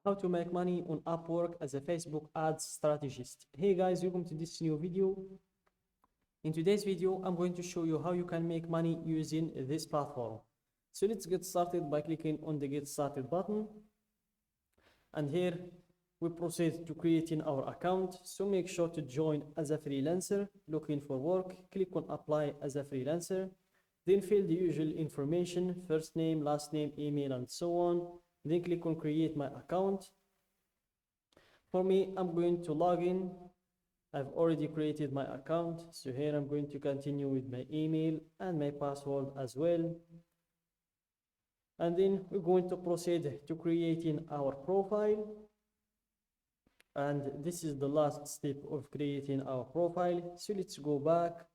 How to make money on Upwork as a Facebook ads strategist. Hey guys, welcome to this new video. In today's video, I'm going to show you how you can make money using this platform. So let's get started by clicking on the Get Started button. And here we proceed to creating our account. So make sure to join as a freelancer looking for work. Click on Apply as a freelancer. Then fill the usual information, first name, last name, email, and so on. Then click on Create My Account. For me, I'm going to log in. I've already created my account. So here I'm going to continue with my email and my password as well. And then we're going to proceed to creating our profile. And this is the last step of creating our profile. So let's go back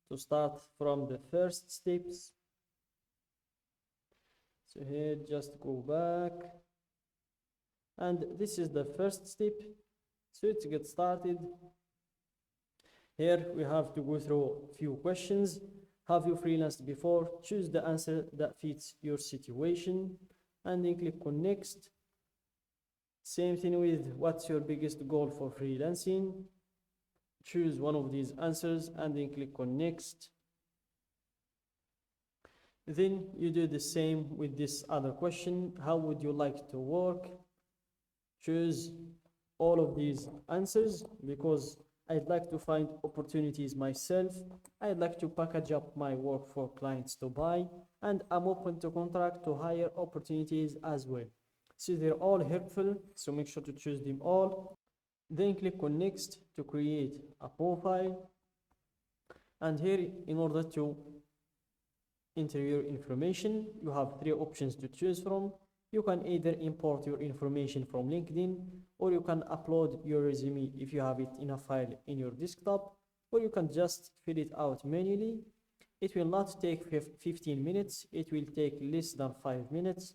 to start from the first steps. So here, just go back. And this is the first step. So let's get started. Here we have to go through a few questions. Have you freelanced before? Choose the answer that fits your situation. And then click on Next. Same thing with what's your biggest goal for freelancing? Choose one of these answers and then click on Next. Then you do the same with this other question. How would you like to work? Choose all of these answers because I'd like to find opportunities myself. I'd like to package up my work for clients to buy, and I'm open to contract to hire opportunities as well. So they're all helpful, so make sure to choose them all. Then click on Next to create a profile. And here, in order to enter your information, you have three options to choose from. You can either import your information from LinkedIn, or you can upload your resume if you have it in a file in your desktop, or you can just fill it out manually. It will not take 15 minutes, it will take less than 5 minutes.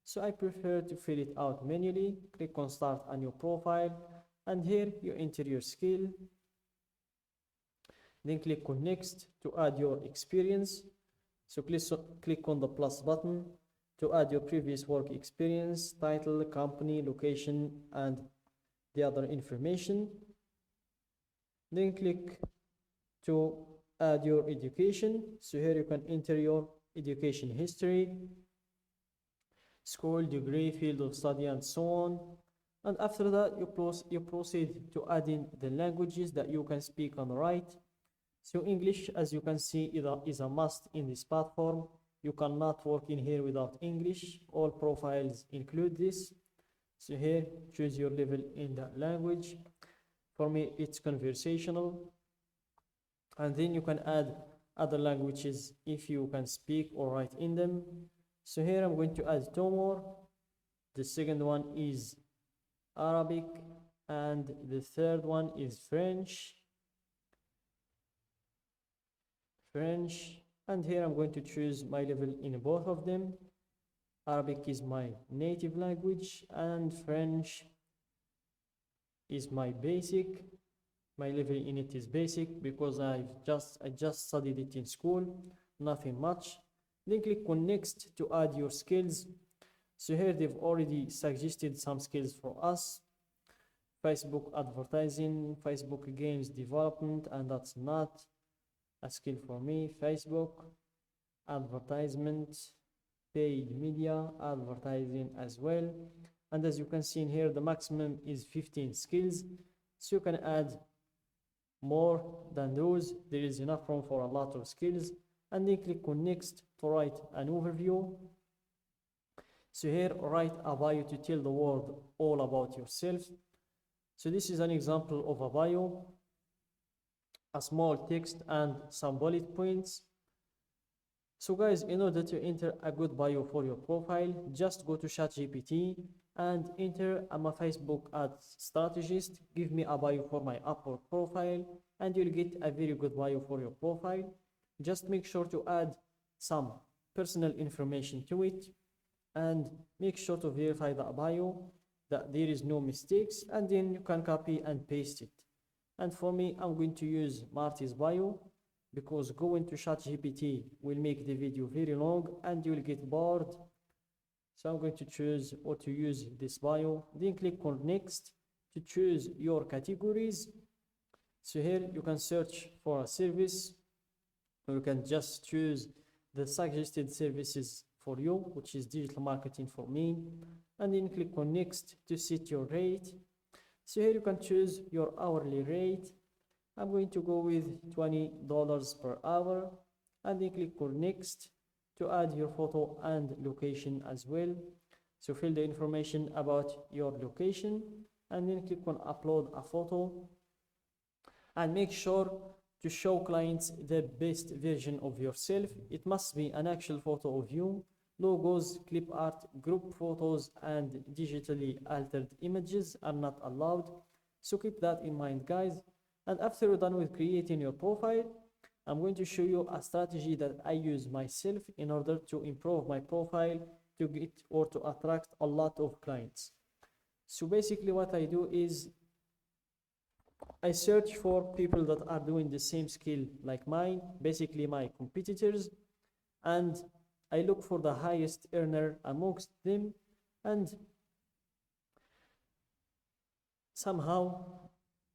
So I prefer to fill it out manually. Click on Start a New Profile, and here you enter your skill. Then click on Next to add your experience. So click on the plus button to add your previous work experience, title, company, location, and the other information. Then click to add your education. So here you can enter your education history, school, degree, field of study, and so on. And after that, you proceed to add in the languages that you can speak and write. So English, as you can see, is a must in this platform. You cannot work in here without English. All profiles include this. So here, choose your level in that language. For me, it's conversational. And then you can add other languages if you can speak or write in them. So here I'm going to add two more. The second one is Arabic, and the third one is French. And here I'm going to choose my level in both of them. Arabic is my native language and French is my basic. My level in it is basic because I just studied it in school, nothing much. Then click on Next to add your skills. So here they've already suggested some skills for us. Facebook advertising, Facebook games development, and that's not a skill for me. Facebook advertisement, paid media advertising as well. And as you can see in here, the maximum is 15 skills. So you can add more than those. There is enough room for a lot of skills. And then click on Next to write an overview. So here, write a bio to tell the world all about yourself. So this is an example of a bio. A small text and some bullet points. So guys, in order to enter a good bio for your profile, just go to ChatGPT and enter, I'm a Facebook ads strategist, give me a bio for my Upwork profile, and you'll get a very good bio for your profile. Just make sure to add some personal information to it and make sure to verify the bio that there is no mistakes, and then you can copy and paste it. And for me, I'm going to use Marty's bio because going to ChatGPT will make the video very long and you'll get bored So I'm going to choose or to use this bio, then click on next to choose your categories. So here you can search for a service, or you can just choose the suggested services for you, which is digital marketing for me, and then click on next to set your rate. So here you can choose your hourly rate. I'm going to go with $20 per hour, and then click on next to add your photo and location as well. So fill the information about your location, and then click on upload a photo, and make sure to show clients the best version of yourself. It must be an actual photo of you. Logos, clip art, group photos, and digitally altered images are not allowed. So keep that in mind, guys. And after you're done with creating your profile, I'm going to show you a strategy that I use myself in order to improve my profile to get or to attract a lot of clients. So basically what I do is I search for people that are doing the same skill like mine, basically my competitors, and I look for the highest earner amongst them, and somehow,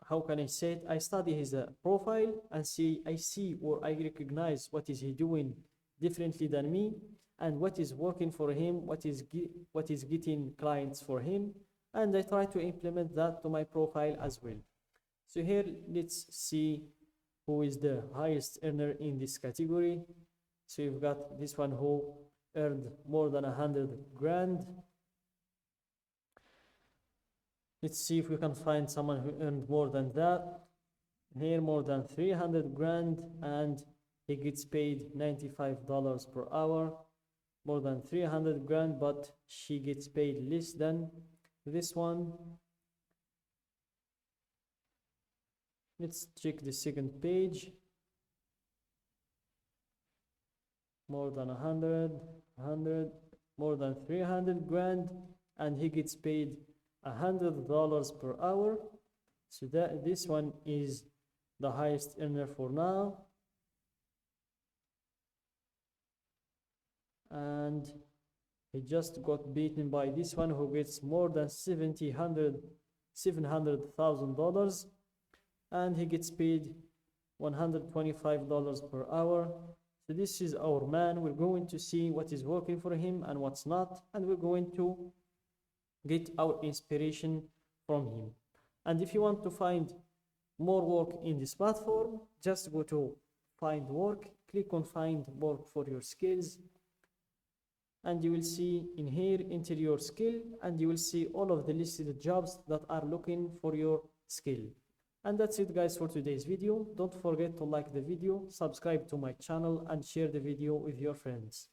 how can I say it, I study his profile and I see or I recognize what is he doing differently than me, and what is working for him, what is getting clients for him, and I try to implement that to my profile as well. So here, let's see who is the highest earner in this category. So you've got this one who earned more than 100 grand. Let's see if we can find someone who earned more than that. Here, more than 300 grand, and he gets paid $95 per hour. More than 300 grand, but she gets paid less than this one. Let's check the second page. More than 100, more than 300 grand, and he gets paid $100 per hour. So this one is the highest earner for now. And he just got beaten by this one who gets more than $700,000, and he gets paid $125 per hour. So this is our man. We're going to see what is working for him and what's not, and we're going to get our inspiration from him. And if you want to find more work in this platform, just go to find work, click on find work for your skills, and you will see in here enter your skill, and you will see all of the listed jobs that are looking for your skill. And that's it, guys, for today's video. Don't forget to like the video, subscribe to my channel, and share the video with your friends.